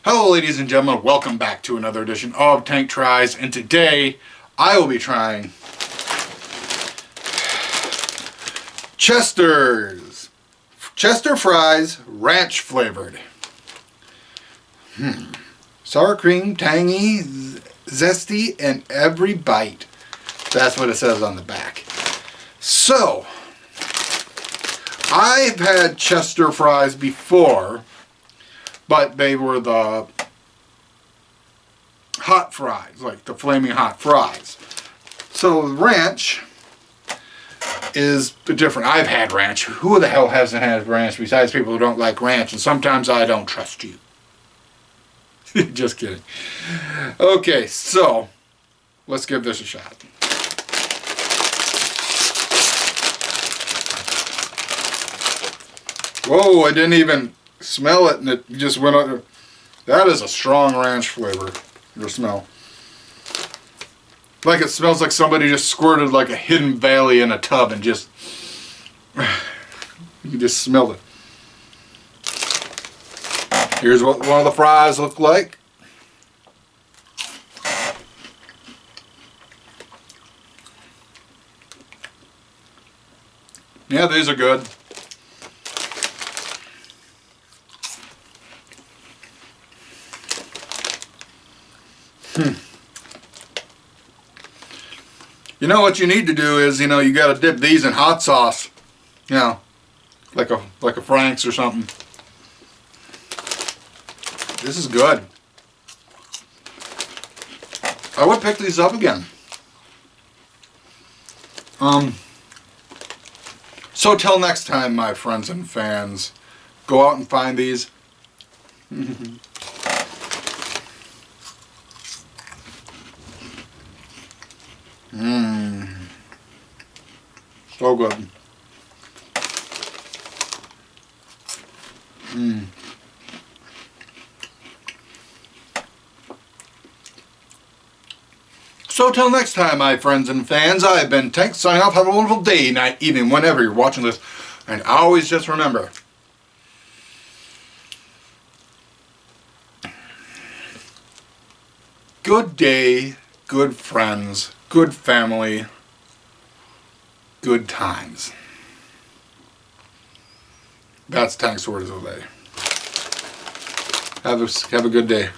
Hello ladies and gentlemen, welcome back to another edition of Tank Tries, and today I will be trying Chester Fries Ranch flavored. Sour cream, tangy, zesty, and every bite. That's what it says on the back. So, I've had Chester fries before, but they were the hot fries, like the flaming hot fries. So ranch is different. I've had ranch. Who the hell hasn't had ranch besides people who don't like ranch? And sometimes I don't trust you. Just kidding. Okay, so let's give this a shot. Whoa, I didn't even smell it and it just went under. That is a strong ranch flavor, your smell. Like it smells like somebody just squirted like a Hidden Valley in a tub and just, you can just smell it. Here's what one of the fries look like. Yeah, these are good. You know what you need to do is, you got to dip these in hot sauce. Like a Frank's or something. This is good. I would pick these up again. So till next time, my friends and fans, go out and find these. So good. So till next time, my friends and fans, I've been Tank, signing off. Have a wonderful day, night, evening, whenever you're watching this. And always just remember, good day, good friends, good family, good times. That's Tank's word of the day. Have a good day.